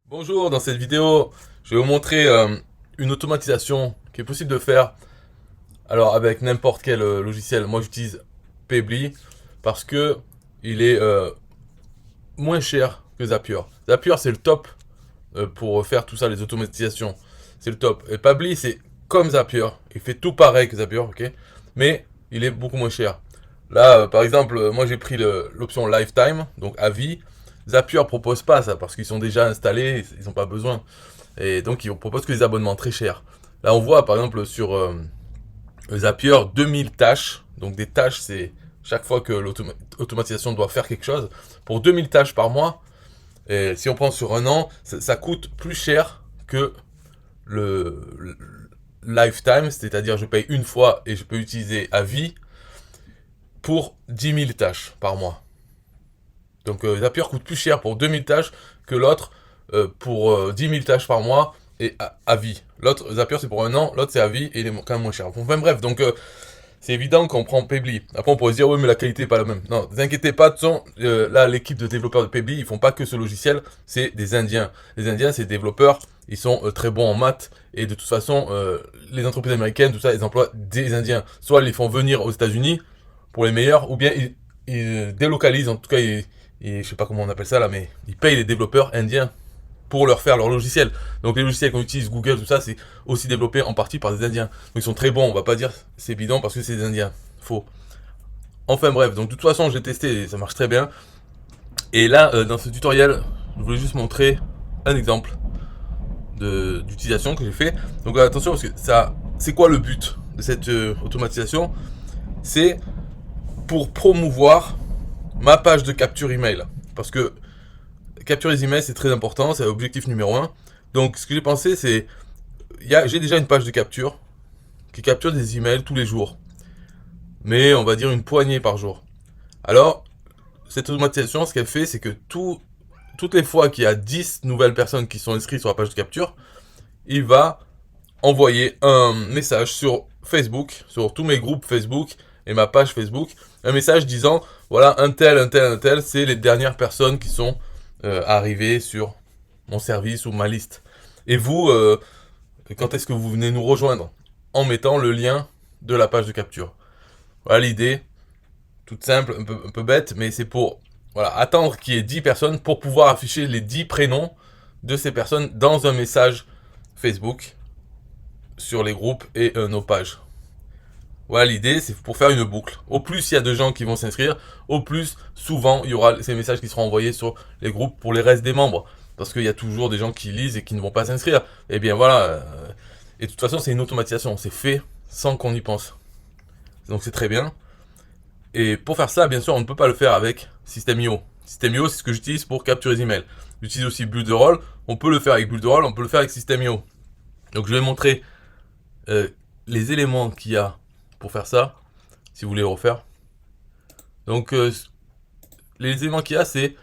Bonjour, dans cette vidéo, je vais vous montrer une automatisation qui est possible de faire alors avec n'importe quel logiciel. Moi j'utilise Pabbly parce que il est moins cher que Zapier. Zapier c'est le top pour faire tout ça, les automatisations. C'est le top. Et Pabbly c'est comme Zapier. Il fait tout pareil que Zapier, ok. Mais il est beaucoup moins cher. Là, par exemple, moi j'ai pris l'option Lifetime, donc à vie. Zapier propose pas ça parce qu'ils sont déjà installés, ils n'ont pas besoin. Et donc ils proposent que des abonnements très chers. Là on voit par exemple sur Zapier 2000 tâches. Donc des tâches c'est chaque fois que l'automatisation doit faire quelque chose. Pour 2000 tâches par mois, et si on prend sur un an, ça coûte plus cher que le lifetime, c'est-à-dire je paye une fois et je peux utiliser à vie pour 10 000 tâches par mois. Donc Zapier coûte plus cher pour 2000 tâches que l'autre pour 10 000 tâches par mois et à vie. L'autre, Zapier c'est pour un an, l'autre c'est à vie et il est quand même moins cher. Bon, enfin bref, donc c'est évident qu'on prend Pabbly. Après on pourrait se dire oui mais la qualité est pas la même. Non, ne vous inquiétez pas, de toute façon, là l'équipe de développeurs de Pabbly, ils font pas que ce logiciel, c'est des Indiens. Les Indiens c'est des développeurs, ils sont très bons en maths et de toute façon les entreprises américaines, tout ça, ils emploient des Indiens. Soit ils les font venir aux États-Unis pour les meilleurs, ou bien ils délocalisent, en tout cas je sais pas comment on appelle ça là, mais ils payent les développeurs indiens pour leur faire leur logiciel. Donc les logiciels qu'on utilise, Google, tout ça, c'est aussi développé en partie par des Indiens. Donc ils sont très bons, on va pas dire c'est bidon parce que c'est des Indiens. Faux. Enfin bref, donc de toute façon j'ai testé et ça marche très bien. Et là, dans ce tutoriel, je voulais juste montrer un exemple d'utilisation que j'ai fait. Donc attention parce que ça, c'est quoi le but de cette automatisation? C'est pour promouvoir ma page de capture email. Parce que capturer les emails c'est très important, c'est l'objectif numéro un. Donc ce que j'ai pensé c'est, j'ai déjà une page de capture qui capture des emails tous les jours. Mais on va dire une poignée par jour. Alors, cette automatisation, ce qu'elle fait, c'est que toutes les fois qu'il y a 10 nouvelles personnes qui sont inscrites sur la page de capture, il va envoyer un message sur Facebook, sur tous mes groupes Facebook et ma page Facebook, un message disant, voilà, un tel, c'est les dernières personnes qui sont arrivées sur mon service ou ma liste. Et vous, quand est-ce que vous venez nous rejoindre? En mettant le lien de la page de capture. Voilà l'idée, toute simple, un peu bête, mais c'est pour attendre qu'il y ait 10 personnes pour pouvoir afficher les 10 prénoms de ces personnes dans un message Facebook sur les groupes et nos pages. Voilà l'idée, c'est pour faire une boucle. Au plus il y a de gens qui vont s'inscrire, au plus souvent il y aura ces messages qui seront envoyés sur les groupes pour les restes des membres. Parce qu'il y a toujours des gens qui lisent et qui ne vont pas s'inscrire. Et bien voilà. Et de toute façon c'est une automatisation, c'est fait sans qu'on y pense. Donc c'est très bien. Et pour faire ça, bien sûr, on ne peut pas le faire avec System.io. System.io, c'est ce que j'utilise pour capturer les emails. J'utilise aussi Builderall. On peut le faire avec Builderall, on peut le faire avec System.io. Donc je vais montrer les éléments qu'il y a pour faire ça, si vous voulez le refaire. Donc les éléments qu'il y a, c'est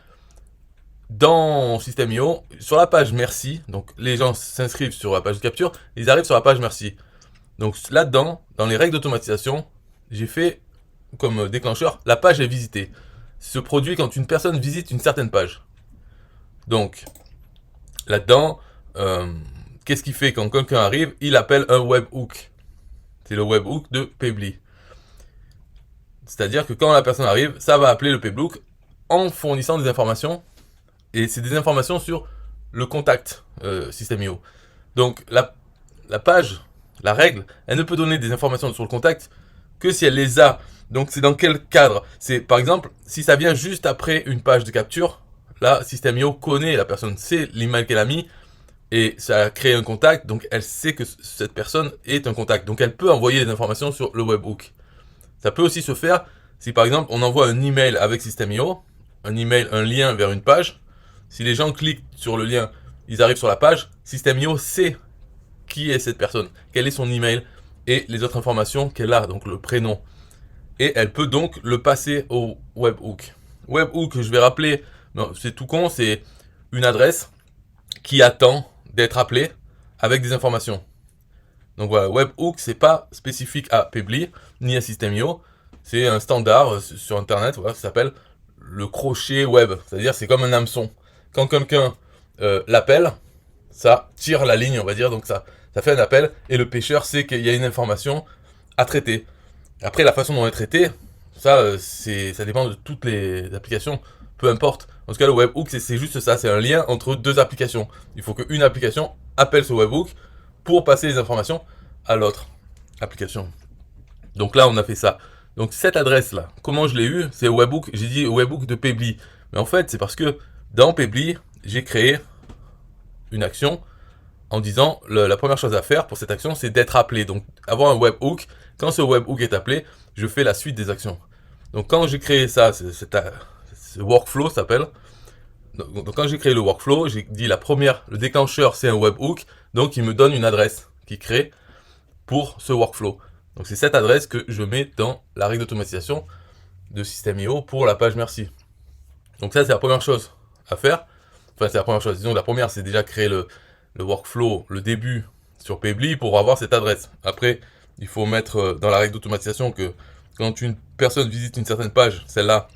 dans System.io, sur la page merci, donc les gens s'inscrivent sur la page de capture, ils arrivent sur la page merci. Donc là-dedans, dans les règles d'automatisation, j'ai fait comme déclencheur, la page est visitée. Se produit quand une personne visite une certaine page. Donc, là-dedans, qu'est-ce qu'il fait quand quelqu'un arrive? Il appelle un webhook. C'est le webhook de Pabbly. C'est-à-dire que quand la personne arrive, ça va appeler le Pabbly en fournissant des informations. Et c'est des informations sur le contact System.io. Donc, la page, la règle, elle ne peut donner des informations sur le contact que si elle les a. Donc c'est dans quel cadre? C'est par exemple, si ça vient juste après une page de capture, là, System.io connaît la personne, sait l'email qu'elle a mis, et ça a créé un contact, donc elle sait que cette personne est un contact. Donc elle peut envoyer des informations sur le webhook. Ça peut aussi se faire si par exemple on envoie un email avec System.io, un email, un lien vers une page. Si les gens cliquent sur le lien, ils arrivent sur la page, System.io sait qui est cette personne, quel est son email et les autres informations qu'elle a, donc le prénom. Et elle peut donc le passer au webhook. Webhook, je vais rappeler, non, c'est tout con, c'est une adresse qui attend d'être appelée avec des informations. Donc voilà, webhook, c'est pas spécifique à Pabbly ni à System.io, c'est un standard sur internet, voilà, ça s'appelle le crochet web, c'est-à-dire c'est comme un hameçon. Quand quelqu'un l'appel, ça tire la ligne, on va dire, donc ça fait un appel, et le pêcheur sait qu'il y a une information à traiter. Après, la façon dont elle est traitée, ça dépend de toutes les applications, peu importe. En tout cas, le webhook, c'est juste ça, c'est un lien entre deux applications. Il faut qu'une application appelle ce webhook pour passer les informations à l'autre application. Donc là, on a fait ça. Donc cette adresse-là, comment je l'ai eue? C'est webhook, j'ai dit webhook de Pebly. Mais en fait, c'est parce que dans Pebly, j'ai créé une action en disant la première chose à faire pour cette action, c'est d'être appelé. Donc avoir un webhook, quand ce webhook est appelé, je fais la suite des actions. Donc quand j'ai créé ça, ce workflow s'appelle. Donc quand j'ai créé le workflow, j'ai dit le déclencheur c'est un webhook, donc il me donne une adresse qui crée pour ce workflow. Donc c'est cette adresse que je mets dans la règle d'automatisation de System.io pour la page merci. Donc ça c'est la première chose à faire. Enfin c'est la première chose. Disons la première c'est déjà créer le workflow, le début sur Pebly pour avoir cette adresse. Après il faut mettre dans la règle d'automatisation que quand une personne visite une certaine page, celle-là,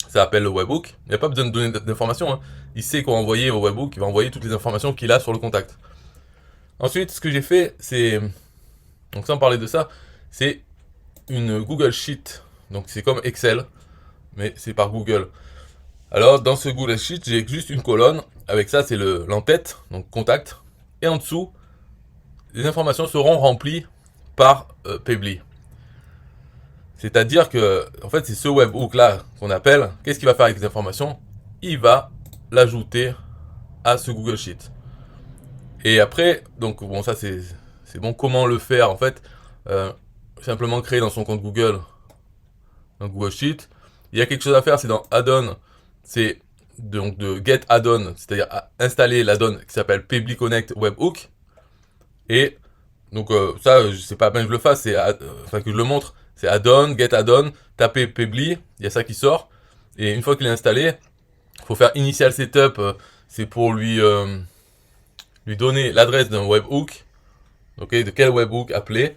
ça appelle le webhook. Il n'y a pas besoin de donner d'informations. Hein. Il sait quoi envoyer au webhook, il va envoyer toutes les informations qu'il a sur le contact. Ensuite, ce que j'ai fait, c'est... Donc sans parler de ça, c'est une Google Sheet. Donc c'est comme Excel, mais c'est par Google. Alors dans ce Google Sheet, j'ai juste une colonne. Avec ça, c'est l'entête, donc contact. Et en dessous, les informations seront remplies par Pebly. C'est-à-dire que, en fait, c'est ce webhook là qu'on appelle. Qu'est-ce qu'il va faire avec les informations? Il va l'ajouter à ce Google Sheet. Et après, donc bon, ça c'est bon. Comment le faire? En fait, simplement créer dans son compte Google un Google Sheet. Il y a quelque chose à faire, c'est dans Add-on, c'est donc de get add-on, c'est-à-dire installer l'add-on qui s'appelle Pebly Connect Webhook. Et donc ça, c'est pas à peine que je le fasse, enfin que je le montre. C'est add-on, get add-on, tapez Pebly, il y a ça qui sort. Et une fois qu'il est installé, il faut faire initial setup, c'est pour lui donner l'adresse d'un webhook, okay, de quel webhook appeler.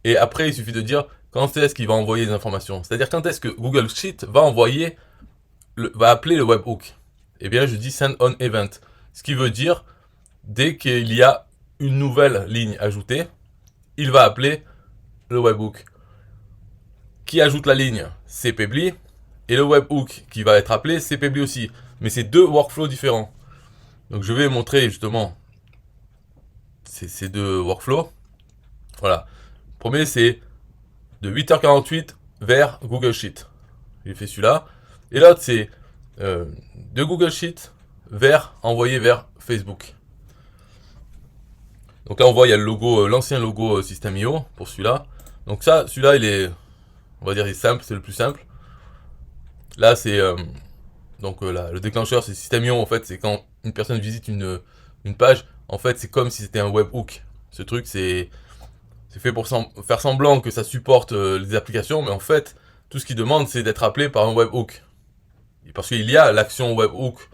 Et après, il suffit de dire quand est-ce qu'il va envoyer les informations. C'est-à-dire quand est-ce que Google Sheet va appeler le webhook. Eh bien, je dis send on event. Ce qui veut dire, dès qu'il y a une nouvelle ligne ajoutée, il va appeler le webhook. Qui ajoute la ligne, c'est Pebly. Et le webhook qui va être appelé, c'est Pebly aussi. Mais c'est deux workflows différents. Donc je vais montrer justement ces deux workflows. Voilà. Le premier, c'est de 8h48 vers Google Sheet. J'ai fait celui-là. Et l'autre, c'est de Google Sheet envoyé vers Facebook. Donc là, on voit, il y a le logo, l'ancien logo System.io pour celui-là. Donc ça, celui-là, on va dire, il est simple, c'est le plus simple. Là, c'est le déclencheur, c'est System.io. En fait, c'est quand une personne visite une page. En fait, c'est comme si c'était un webhook. Ce truc, c'est fait pour faire semblant que ça supporte les applications, mais en fait, tout ce qu'il demande, c'est d'être appelé par un webhook. Parce qu'il y a l'action webhook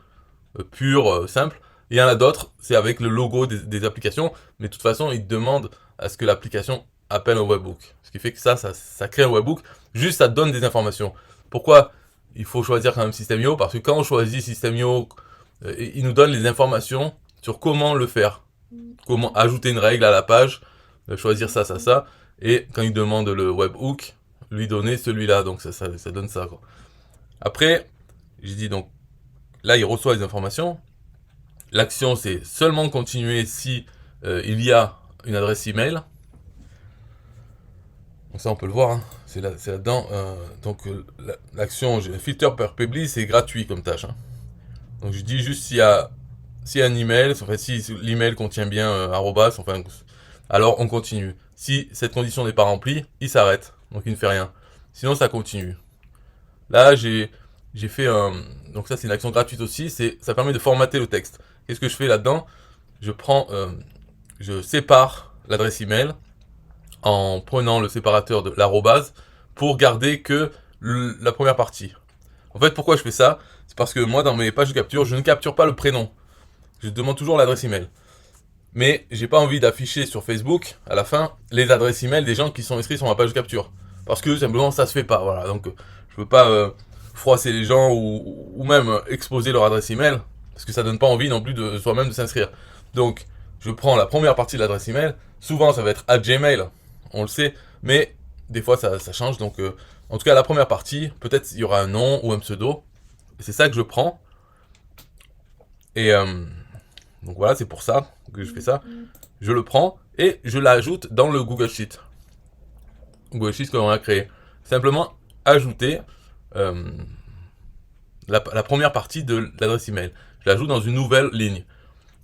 pure, simple. Et il y en a d'autres, c'est avec le logo des applications, mais de toute façon, il demande à ce que l'application appelle un webhook. Ce qui fait que ça crée un webhook, juste ça donne des informations. Pourquoi il faut choisir quand même System.io? Parce que quand on choisit System.io, il nous donne les informations sur comment le faire. Comment ajouter une règle à la page, choisir ça. Et quand il demande le webhook, lui donner celui-là. Donc ça donne ça, quoi. Après, j'ai dit donc, là il reçoit les informations. L'action c'est seulement continuer si il y a une adresse email. Donc ça on peut le voir, hein. C'est là-dedans. Donc l'action filter per Pebly, c'est gratuit comme tâche. Hein. Donc je dis juste s'il y a un email, enfin si l'email contient bien arrobas, enfin alors on continue. Si cette condition n'est pas remplie, il s'arrête. Donc il ne fait rien. Sinon ça continue. Là j'ai fait donc ça c'est une action gratuite aussi, ça permet de formater le texte. Qu'est-ce que je fais là-dedans? Je sépare l'adresse email en prenant le séparateur de l'arrobase pour garder que la première partie. En fait, pourquoi je fais ça? C'est parce que moi, dans mes pages de capture, je ne capture pas le prénom. Je demande toujours l'adresse email. Mais j'ai pas envie d'afficher sur Facebook, à la fin, les adresses email des gens qui sont inscrits sur ma page de capture. Parce que simplement, ça se fait pas. Voilà. Donc, je veux pas froisser les gens ou même exposer leur adresse email. parce que ça donne pas envie non plus de soi-même de s'inscrire. Donc, je prends la première partie de l'adresse email. Souvent, ça va être @gmail, on le sait, mais des fois, ça change. Donc, en tout cas, la première partie, peut-être il y aura un nom ou un pseudo. C'est ça que je prends. Et donc voilà, c'est pour ça que je fais ça. Je le prends et je l'ajoute dans le Google Sheet. Google Sheet que l'on a créé. Simplement ajouter la première partie de l'adresse email. Je l'ajoute dans une nouvelle ligne.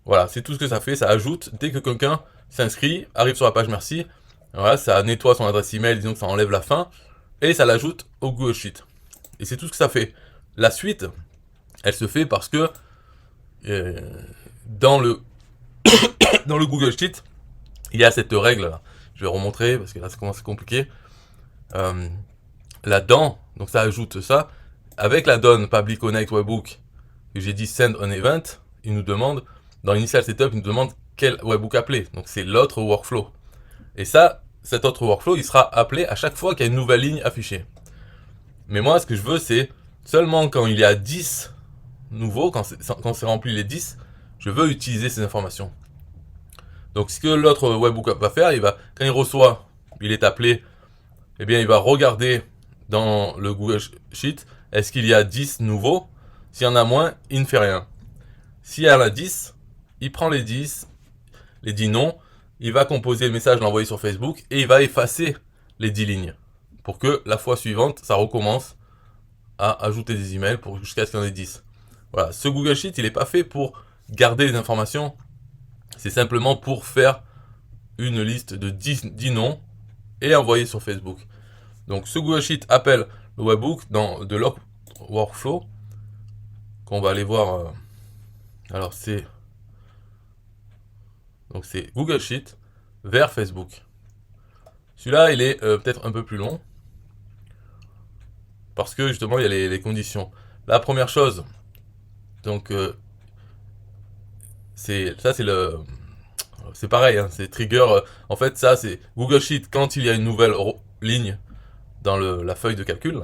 Voilà, c'est tout ce que ça fait. Ça ajoute dès que quelqu'un s'inscrit, arrive sur la page merci. Voilà, ça nettoie son adresse email, disons que ça enlève la fin, et ça l'ajoute au Google Sheet. Et c'est tout ce que ça fait. La suite, elle se fait parce que dans le dans le Google Sheet, il y a cette règle là. Je vais remontrer parce que là ça commence à être compliqué. Là-dedans, donc ça ajoute ça. Avec la donne Public Connect Webhook, que j'ai dit send an event, il nous demande, dans l'initial setup, il nous demande quel webhook appeler. Donc c'est l'autre workflow. Et ça, cet autre workflow, il sera appelé à chaque fois qu'il y a une nouvelle ligne affichée. Mais moi, ce que je veux, c'est seulement quand il y a 10 nouveaux, quand c'est rempli les 10, je veux utiliser ces informations. Donc ce que l'autre webhook va faire, quand il reçoit, il est appelé, eh bien il va regarder dans le Google Sheet, est-ce qu'il y a 10 nouveaux? S'il y en a moins, il ne fait rien. S'il y en a 10, il prend les 10 noms, il va composer le message, l'envoyer sur Facebook, et il va effacer les 10 lignes. Pour que la fois suivante, ça recommence à ajouter des emails jusqu'à ce qu'il y en ait 10. Voilà, ce Google Sheet, il n'est pas fait pour garder les informations, c'est simplement pour faire une liste de 10 noms et envoyer sur Facebook. Donc ce Google Sheet appelle le webhook dans de l'autre workflow qu'on va aller voir. Alors c'est Google Sheet vers Facebook. Celui-là, il est peut-être un peu plus long parce que justement il y a les conditions. La première chose, donc c'est pareil, hein, c'est trigger. En fait, ça c'est Google Sheet quand il y a une nouvelle ligne dans la feuille de calcul.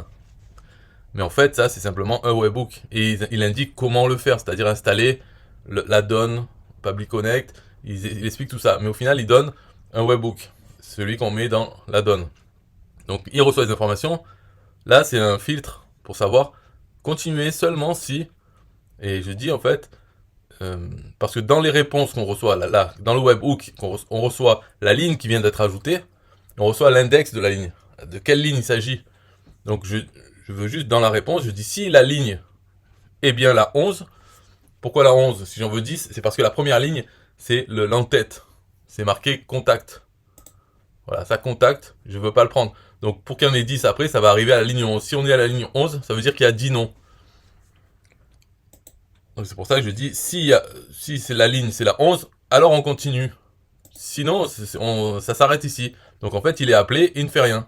Mais en fait, ça c'est simplement un webhook et il indique comment le faire, c'est-à-dire installer la donne, Public Connect. Il explique tout ça, mais au final, il donne un webhook, celui qu'on met dans la donne. Donc, il reçoit les informations. Là, c'est un filtre pour savoir continuer seulement si. Et je dis en fait, parce que dans les réponses qu'on reçoit, là, dans le webhook, on reçoit la ligne qui vient d'être ajoutée, on reçoit l'index de la ligne. De quelle ligne il s'agit? Donc, je veux juste dans la réponse, je dis si la ligne est bien la 11. Pourquoi la 11? Si j'en veux 10, c'est parce que la première ligne, c'est l'entête. C'est marqué contact. Voilà, ça contact, je veux pas le prendre. Donc pour qu'il y en ait 10 après, ça va arriver à la ligne 11. Si on est à la ligne 11, ça veut dire qu'il y a 10 noms. Donc c'est pour ça que je dis, si c'est la ligne, c'est la 11, alors on continue. Sinon, ça s'arrête ici. Donc en fait, il est appelé, il ne fait rien.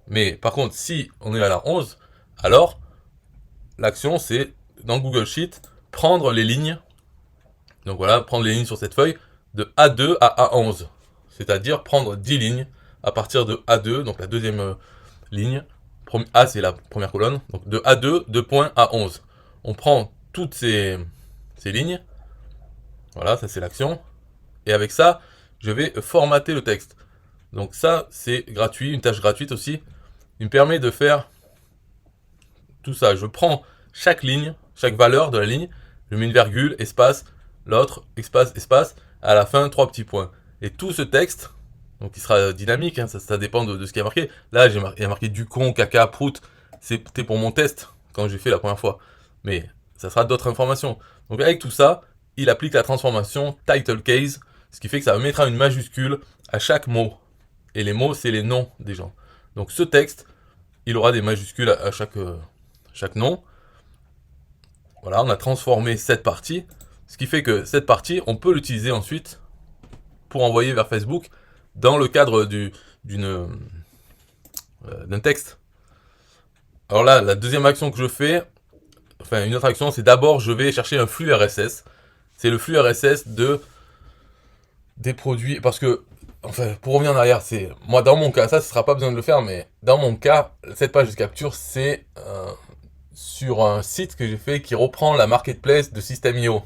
Mais par contre, si on est à la 11, alors l'action c'est, dans Google Sheet, prendre les lignes. Donc voilà, prendre les lignes sur cette feuille de A2 à A11. C'est-à-dire prendre 10 lignes à partir de A2, donc la deuxième ligne. A c'est la première colonne, donc de A2, de point A11. On prend toutes ces lignes. Voilà, ça c'est l'action. Et avec ça, je vais formater le texte. Donc ça, c'est gratuit, une tâche gratuite aussi. Il me permet de faire tout ça. Je prends chaque ligne, chaque valeur de la ligne, je mets une virgule, espace, l'autre, espace, espace, à la fin, 3 petits points. Et tout ce texte, donc il sera dynamique, hein, ça dépend de ce qui est marqué. Là, il y a marqué du con, caca, prout, c'était pour mon test, quand j'ai fait la première fois. Mais ça sera d'autres informations. Donc avec tout ça, il applique la transformation title case, ce qui fait que ça mettra une majuscule à chaque mot. Et les mots, c'est les noms des gens. Donc ce texte, il aura des majuscules à chaque nom. Voilà, on a transformé cette partie, ce qui fait que cette partie, on peut l'utiliser ensuite pour envoyer vers Facebook dans le cadre d'un texte. Alors là, la deuxième action que je fais, enfin une autre action, c'est d'abord je vais chercher un flux RSS. C'est le flux RSS des produits, parce que, enfin, pour revenir en arrière, c'est moi dans mon cas, ça, ce sera pas besoin de le faire, mais dans mon cas, cette page de capture, c'est sur un site que j'ai fait qui reprend la marketplace de System.io.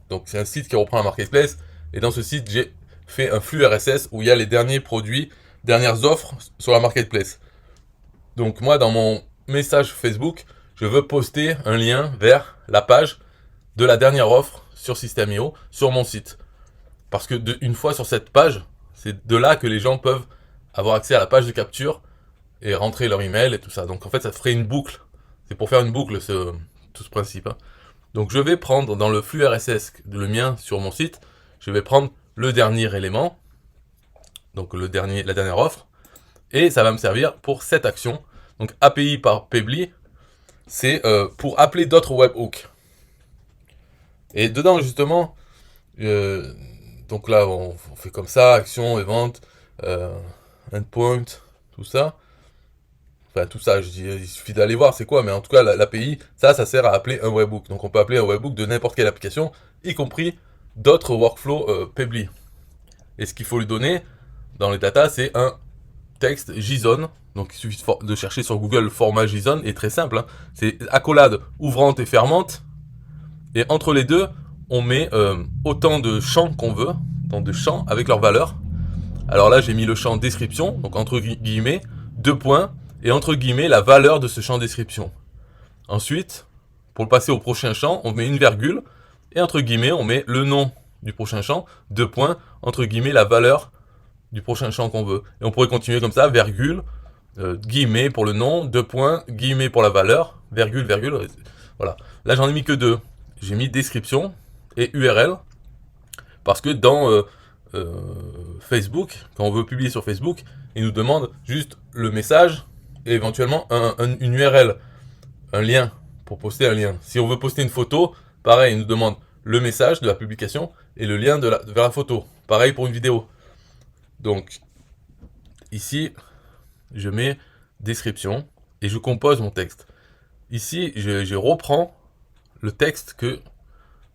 Donc c'est un site qui reprend la marketplace, et dans ce site j'ai fait un flux RSS où il y a les derniers produits, dernières offres sur la marketplace. Donc moi, dans mon message Facebook, je veux poster un lien vers la page de la dernière offre sur System.io sur mon site. Parce que une fois sur cette page, c'est de là que les gens peuvent avoir accès à la page de capture et rentrer leur email et tout ça. Donc en fait, ça ferait une boucle. C'est pour faire une boucle, tout ce principe. Hein. Donc je vais prendre dans le flux RSS, le mien sur mon site, je vais prendre le dernier élément, donc la dernière offre, et ça va me servir pour cette action. Donc API par Pebly, c'est pour appeler d'autres webhooks. Et dedans justement, donc là on fait comme ça, action, event, endpoint, tout ça. Enfin tout ça, je dis, il suffit d'aller voir c'est quoi, mais en tout cas l'API, ça sert à appeler un webhook. Donc on peut appeler un webhook de n'importe quelle application, y compris d'autres workflows Pebly. Et ce qu'il faut lui donner dans les datas, c'est un texte JSON. Donc il suffit de chercher sur Google le format JSON, et très simple, hein. C'est accolade ouvrante et fermante, et entre les deux, on met autant de champs qu'on veut, donc de champs avec leur valeur. Alors là, j'ai mis le champ description, donc entre guillemets, 2 points, et entre guillemets, la valeur de ce champ description. Ensuite, pour le passer au prochain champ, on met une virgule, et entre guillemets, on met le nom du prochain champ, 2 points, entre guillemets, la valeur du prochain champ qu'on veut. Et on pourrait continuer comme ça, virgule, guillemets pour le nom, 2 points, guillemets pour la valeur, virgule, virgule, voilà. Là, j'en ai mis que 2. J'ai mis description et URL, parce que dans Facebook, quand on veut publier sur Facebook, il nous demande juste le message et éventuellement une URL, un lien, pour poster un lien. Si on veut poster une photo, pareil, il nous demande le message de la publication et le lien vers la photo. Pareil pour une vidéo. Donc, ici, je mets description et je compose mon texte. Ici, je reprends le texte que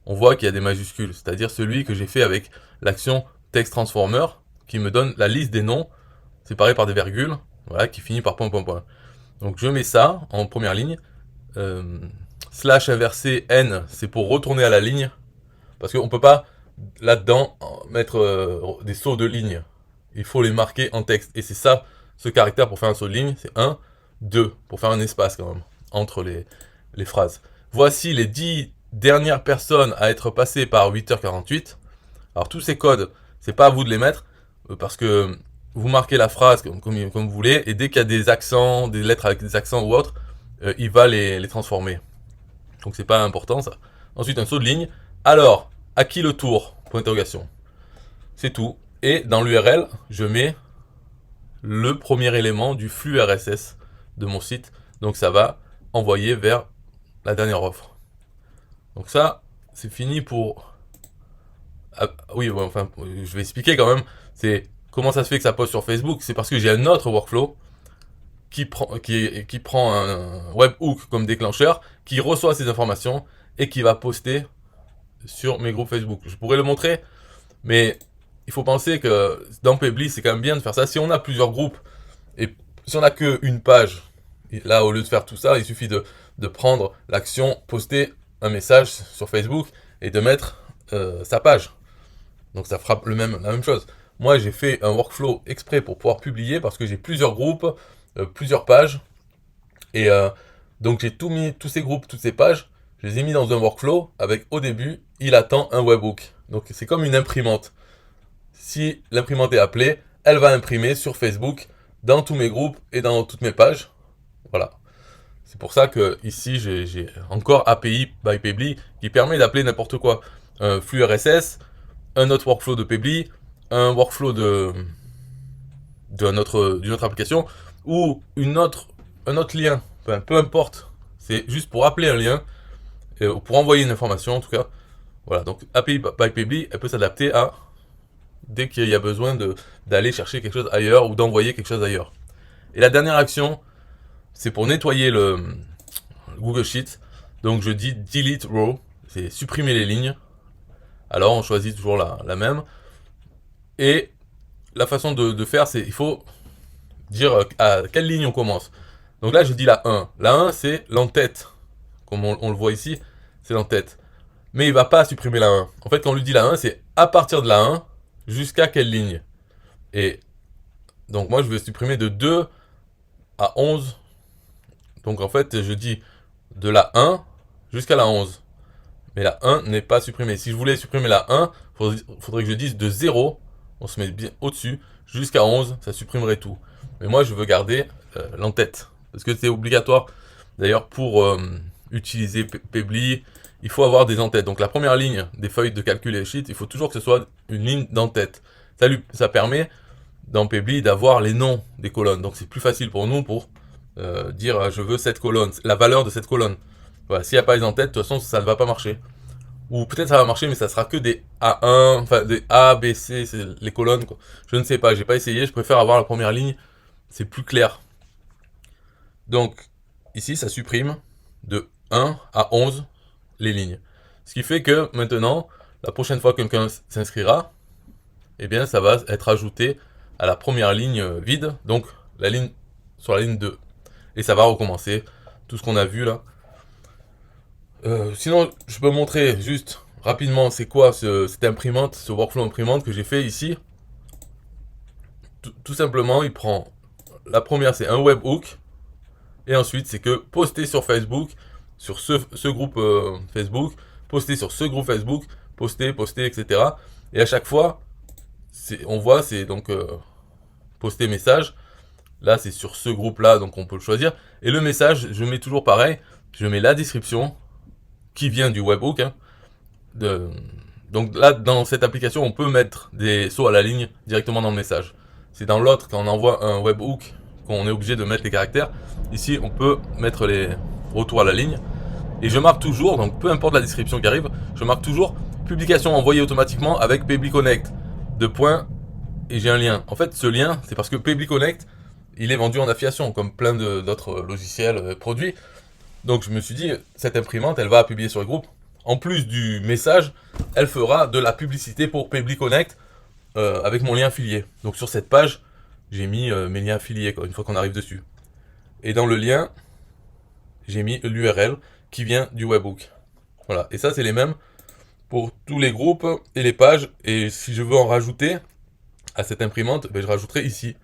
on voit qu'il y a des majuscules, c'est-à-dire celui que j'ai fait avec l'action text transformer qui me donne la liste des noms séparés par des virgules, voilà, qui finit par point, point, point. Donc je mets ça en première ligne. Slash inversé n, c'est pour retourner à la ligne, parce qu'on ne peut pas là-dedans mettre des sauts de ligne. Il faut les marquer en texte, et c'est ça, ce caractère pour faire un saut de ligne, c'est 1, 2, pour faire un espace quand même, entre les phrases. Voici les 10 dernières personnes à être passées par 8h48. Alors tous ces codes, c'est pas à vous de les mettre, parce que vous marquez la phrase comme vous voulez, et dès qu'il y a des accents, des lettres avec des accents ou autre, il va les transformer. Donc c'est pas important ça. Ensuite un saut de ligne. Alors, à qui le tour? Point d'interrogation. C'est tout. Et dans l'URL, je mets le premier élément du flux RSS de mon site. Donc ça va envoyer vers la dernière offre. Donc ça, c'est fini pour... Ah, oui, bon, enfin, je vais expliquer quand même. C'est comment ça se fait que ça poste sur Facebook. C'est parce que j'ai un autre workflow qui prend un webhook comme déclencheur, qui reçoit ces informations et qui va poster sur mes groupes Facebook. Je pourrais le montrer, mais il faut penser que dans Pebly, c'est quand même bien de faire ça. Si on a plusieurs groupes et si on n'a qu'une page, là, au lieu de faire tout ça, il suffit de prendre l'action, poster un message sur Facebook et de mettre sa page. Donc ça fera la même chose. Moi, j'ai fait un workflow exprès pour pouvoir publier parce que j'ai plusieurs groupes, plusieurs pages. Et donc j'ai tout mis, tous ces groupes, toutes ces pages, je les ai mis dans un workflow avec au début, il attend un webhook. Donc c'est comme une imprimante. Si l'imprimante est appelée, elle va imprimer sur Facebook, dans tous mes groupes et dans toutes mes pages. Voilà. C'est pour ça que ici j'ai encore API by Pebly qui permet d'appeler n'importe quoi. Un flux RSS, un autre workflow de Pebly, un workflow d'une autre application ou un autre lien. Enfin, peu importe. C'est juste pour appeler un lien, pour envoyer une information en tout cas. Voilà, donc API by Pebly, elle peut s'adapter à dès qu'il y a besoin d'aller chercher quelque chose ailleurs ou d'envoyer quelque chose ailleurs. Et la dernière action, c'est pour nettoyer le Google Sheet. Donc je dis delete row, c'est supprimer les lignes. Alors on choisit toujours la même. Et la façon de faire, c'est il faut dire à quelle ligne on commence. Donc là, je dis la 1. La 1, c'est l'entête. Comme on le voit ici, c'est l'entête. Mais il va pas supprimer la 1. En fait, quand on lui dit la 1, c'est à partir de la 1 jusqu'à quelle ligne. Et donc moi, je vais supprimer de 2 à 11. Donc en fait, je dis de la 1 jusqu'à la 11. Mais la 1 n'est pas supprimée. Si je voulais supprimer la 1, faudrait que je dise de 0, on se met bien au-dessus, jusqu'à 11, ça supprimerait tout. Mais moi, je veux garder l'entête. Parce que c'est obligatoire. D'ailleurs, pour utiliser Pebly, il faut avoir des entêtes. Donc la première ligne des feuilles de calcul et sheet, il faut toujours que ce soit une ligne d'entête. Ça permet dans Pebly d'avoir les noms des colonnes. Donc c'est plus facile pour nous pour dire je veux cette colonne, la valeur de cette colonne. Voilà, s'il n'y a pas les entêtes, de toute façon ça ne va pas marcher. Ou peut-être ça va marcher, mais ça sera que des A1, enfin des A, B, C, c'est les colonnes, quoi. Je ne sais pas, j'ai pas essayé, je préfère avoir la première ligne, c'est plus clair. Donc, ici, ça supprime de 1 à 11 les lignes. Ce qui fait que maintenant, la prochaine fois que quelqu'un s'inscrira, eh bien, ça va être ajouté à la première ligne vide, donc la ligne sur la ligne 2. Et ça va recommencer tout ce qu'on a vu là. Sinon, je peux montrer juste rapidement c'est quoi cette imprimante, ce workflow imprimante que j'ai fait ici. Tout simplement, il prend la première, c'est un webhook, et ensuite c'est que poster sur Facebook, sur ce groupe Facebook, poster sur ce groupe Facebook, poster, etc. Et à chaque fois, on voit, c'est donc poster message. Là, c'est sur ce groupe-là, donc on peut le choisir. Et le message, je mets toujours pareil. Je mets la description qui vient du webhook. Hein, donc là, dans cette application, on peut mettre des sauts à la ligne directement dans le message. C'est dans l'autre, quand on envoie un webhook, qu'on est obligé de mettre les caractères. Ici, on peut mettre les retours à la ligne. Et je marque toujours, donc peu importe la description qui arrive, je marque toujours publication envoyée automatiquement avec Pebly Connect. Deux points, et j'ai un lien. En fait, ce lien, c'est parce que Pebly Connect, il est vendu en affiliation, comme plein d'autres logiciels produits. Donc je me suis dit, cette imprimante, elle va publier sur le groupe. En plus du message, elle fera de la publicité pour Pebly Connect avec mon lien affilié. Donc sur cette page, j'ai mis mes liens affiliés, quoi, une fois qu'on arrive dessus. Et dans le lien, j'ai mis l'URL qui vient du webhook. Voilà, et ça c'est les mêmes pour tous les groupes et les pages. Et si je veux en rajouter à cette imprimante, ben, je rajouterai ici.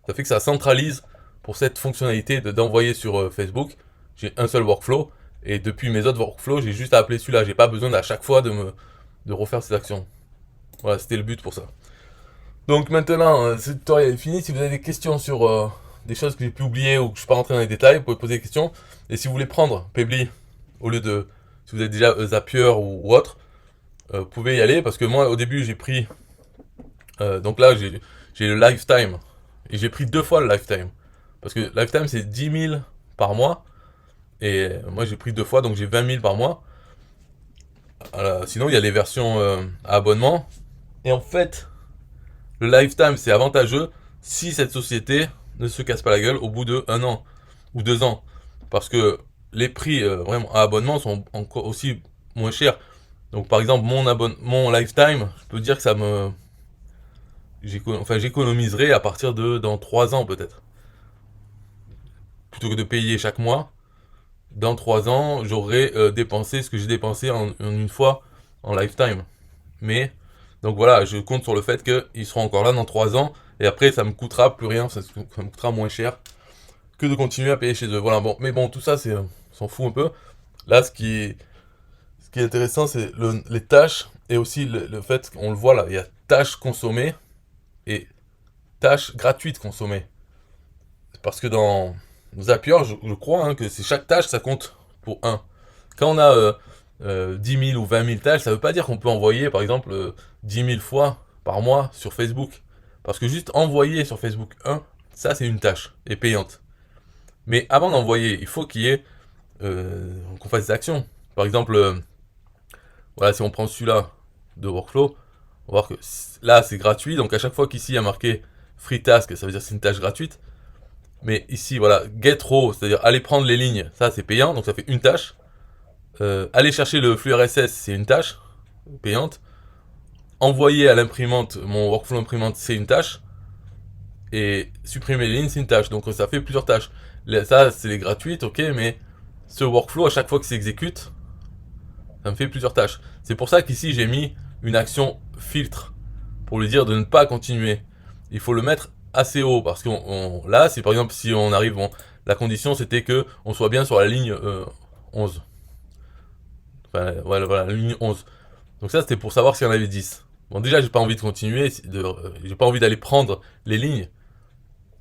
Ça fait que ça centralise pour cette fonctionnalité d'envoyer sur Facebook. J'ai un seul workflow, et depuis mes autres workflows, j'ai juste à appeler celui-là. J'ai pas besoin à chaque fois de refaire ces actions. Voilà, c'était le but pour ça. Donc maintenant, ce tutoriel est fini. Si vous avez des questions sur des choses que j'ai pu oublier ou que je suis pas rentré dans les détails, vous pouvez poser des questions. Et si vous voulez prendre Pebly, au lieu de, si vous êtes déjà Zapier ou autre, vous pouvez y aller, parce que moi au début j'ai pris, donc là j'ai le lifetime, et j'ai pris 2 fois le lifetime, parce que lifetime c'est 10 000 par mois, et moi j'ai pris 2 fois, donc j'ai 20 000 par mois. Sinon il y a les versions à abonnement, et en fait le lifetime c'est avantageux si cette société ne se casse pas la gueule au bout de 1 an ou 2 ans, parce que les prix vraiment à abonnement sont encore aussi moins chers. Donc par exemple mon lifetime, je peux dire que j'économiserai à partir de dans 3 ans peut-être. Plutôt que de payer chaque mois, dans 3 ans, j'aurai dépensé ce que j'ai dépensé en une fois en lifetime. Mais donc voilà, je compte sur le fait qu'ils seront encore là dans 3 ans, et après ça me coûtera plus rien, ça me coûtera moins cher que de continuer à payer chez eux. Voilà, bon, mais bon, tout ça, on s'en fout un peu. Là, ce qui est intéressant, c'est les tâches, et aussi le fait qu'on le voit là, il y a tâches consommées et tâches gratuites consommées. Parce que dans Zapier, je crois hein, que c'est chaque tâche, ça compte pour 1. Quand on a 10 000 ou 20 000 tâches, ça veut pas dire qu'on peut envoyer, par exemple, 10 000 fois par mois sur Facebook. Parce que juste envoyer sur Facebook 1, ça c'est une tâche, et payante. Mais avant d'envoyer, il faut qu'il y ait qu'on fasse des actions. Par exemple, voilà, si on prend celui-là de workflow, on va voir que là c'est gratuit, donc à chaque fois qu'ici il y a marqué free task, ça veut dire que c'est une tâche gratuite. Mais ici, voilà, get row, c'est-à-dire aller prendre les lignes, ça c'est payant, donc ça fait une tâche. Aller chercher le flux RSS, c'est une tâche payante. Envoyer à l'imprimante, mon workflow imprimante, c'est une tâche. Et supprimer les lignes, c'est une tâche. Donc ça fait plusieurs tâches. Ça, c'est les gratuites, ok, mais ce workflow, à chaque fois que s'exécute, ça me fait plusieurs tâches. C'est pour ça qu'ici, j'ai mis une action filtre pour lui dire de ne pas continuer. Il faut le mettre assez haut parce que là, si par exemple, si on arrive, la condition c'était que on soit bien sur la ligne 11. Enfin, voilà, la ligne 11. Donc ça, c'était pour savoir s'il y en avait 10. Bon, déjà, j'ai pas envie de continuer, j'ai pas envie d'aller prendre les lignes.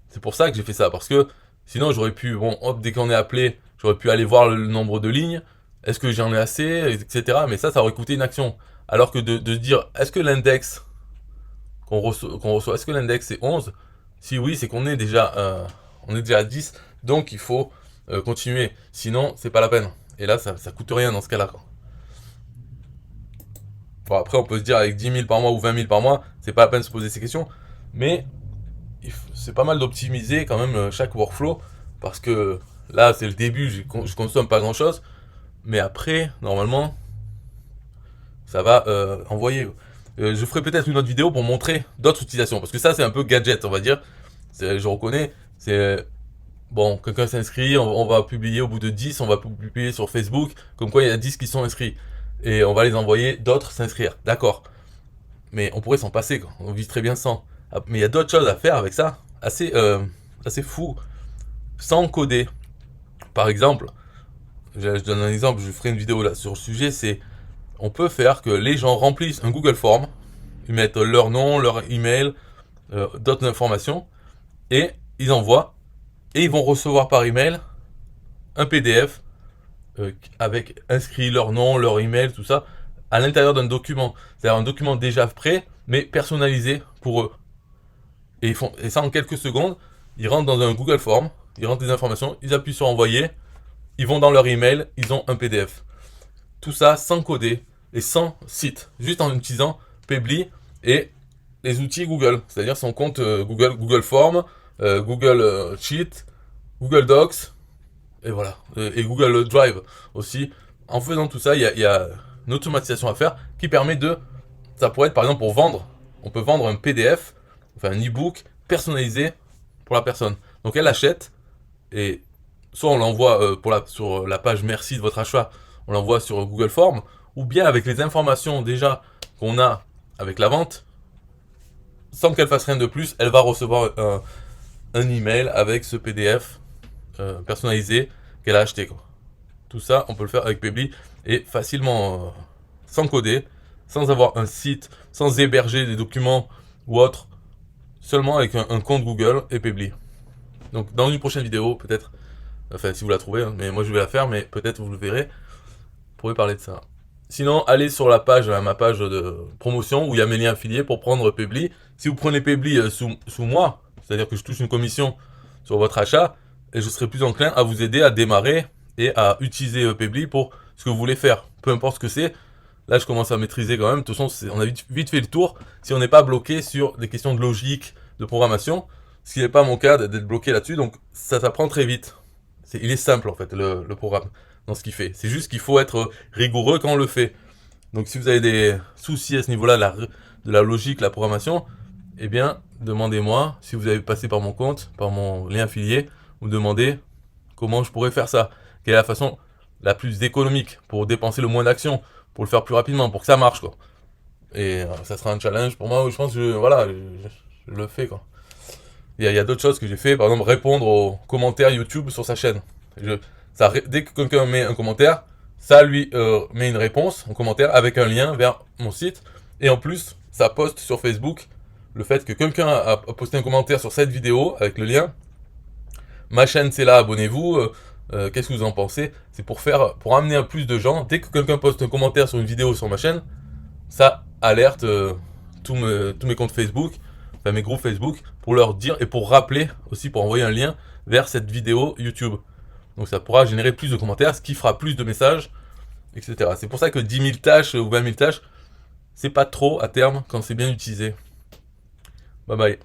C'est pour ça que j'ai fait ça, parce que sinon, j'aurais pu, bon, hop, dès qu'on est appelé, j'aurais pu aller voir le nombre de lignes, est-ce que j'en ai assez, etc. Mais ça aurait coûté une action. Alors que de dire, est-ce que l'index qu'on reçoit, est-ce que l'index est 11? Si oui, c'est qu'on est déjà, on est déjà à 10, donc il faut continuer. Sinon, c'est pas la peine. Et là, ça coûte rien dans ce cas-là. Bon, après, on peut se dire avec 10 000 par mois ou 20 000 par mois, c'est pas la peine de se poser ces questions. Mais c'est pas mal d'optimiser quand même chaque workflow. Parce que là, c'est le début, je consomme pas grand-chose. Mais après, normalement, ça va envoyer. Je ferai peut-être une autre vidéo pour montrer d'autres utilisations. Parce que ça, c'est un peu gadget, on va dire. Je reconnais. C'est bon, quelqu'un s'inscrit, on va publier au bout de 10, on va publier sur Facebook, comme quoi il y a 10 qui sont inscrits. Et on va les envoyer, d'autres s'inscrire. D'accord. Mais on pourrait s'en passer, quoi. On vit très bien sans. Mais il y a d'autres choses à faire avec ça, assez fou, sans coder. Par exemple, je donne un exemple, je ferai une vidéo là sur le sujet, c'est on peut faire que les gens remplissent un Google Form, ils mettent leur nom, leur email, d'autres informations, et ils envoient, et ils vont recevoir par email un PDF avec inscrit leur nom, leur email, tout ça, à l'intérieur d'un document. C'est-à-dire un document déjà prêt, mais personnalisé pour eux. Et ça en quelques secondes, ils rentrent dans un Google Form, ils rentrent des informations, ils appuient sur envoyer, ils vont dans leur email, ils ont un PDF. Tout ça sans coder et sans site, juste en utilisant Pabbly et les outils Google, c'est-à-dire son compte Google Form, Google Sheet, Google Docs, et voilà, et Google Drive aussi. En faisant tout ça, il y a une automatisation à faire qui permet ça pourrait être par exemple pour vendre, on peut vendre un PDF, enfin un e-book personnalisé pour la personne. Donc elle achète et soit on l'envoie sur la page merci de votre achat, on l'envoie sur Google Form, ou bien avec les informations déjà qu'on a avec la vente, sans qu'elle fasse rien de plus, elle va recevoir un email avec ce PDF personnalisé qu'elle a acheté, quoi. Tout ça, on peut le faire avec Pabbly et facilement, sans coder, sans avoir un site, sans héberger des documents ou autre, seulement avec un compte Google et Pabbly. Donc dans une prochaine vidéo, peut-être, enfin si vous la trouvez, hein, mais moi je vais la faire, mais peut-être vous le verrez, vous pourrez parler de ça. Sinon, allez sur la page, ma page de promotion où il y a mes liens affiliés pour prendre Pabbly. Si vous prenez Pabbly sous moi, c'est-à-dire que je touche une commission sur votre achat, et je serai plus enclin à vous aider à démarrer et à utiliser Pabbly pour ce que vous voulez faire. Peu importe ce que c'est, là je commence à maîtriser quand même. De toute façon, on a vite fait le tour si on n'est pas bloqué sur des questions de logique, de programmation. Ce qui n'est pas mon cas d'être bloqué là-dessus, donc ça s'apprend très vite. Il est simple en fait le programme dans ce qu'il fait. C'est juste qu'il faut être rigoureux quand on le fait. Donc si vous avez des soucis à ce niveau-là, de la logique, la programmation, eh bien demandez-moi. Si vous avez passé par mon compte, par mon lien affilié, vous demandez comment je pourrais faire ça. Quelle est la façon la plus économique pour dépenser le moins d'actions, pour le faire plus rapidement, pour que ça marche, quoi. Et ça sera un challenge pour moi. Je pense que je le fais, quoi. Il y a d'autres choses que j'ai fait, par exemple répondre aux commentaires YouTube sur sa chaîne. Dès que quelqu'un met un commentaire, ça lui met une réponse en commentaire avec un lien vers mon site. Et en plus, ça poste sur Facebook le fait que quelqu'un a posté un commentaire sur cette vidéo avec le lien. Ma chaîne c'est là, abonnez-vous. Qu'est-ce que vous en pensez? C'est pour amener à plus de gens. Dès que quelqu'un poste un commentaire sur une vidéo sur ma chaîne, ça alerte tous mes comptes Facebook, enfin mes groupes Facebook, pour leur dire et pour rappeler aussi, pour envoyer un lien vers cette vidéo YouTube. Donc ça pourra générer plus de commentaires, ce qui fera plus de messages, etc. C'est pour ça que 10 000 tâches ou 20 000 tâches, c'est pas trop à terme quand c'est bien utilisé. Bye bye.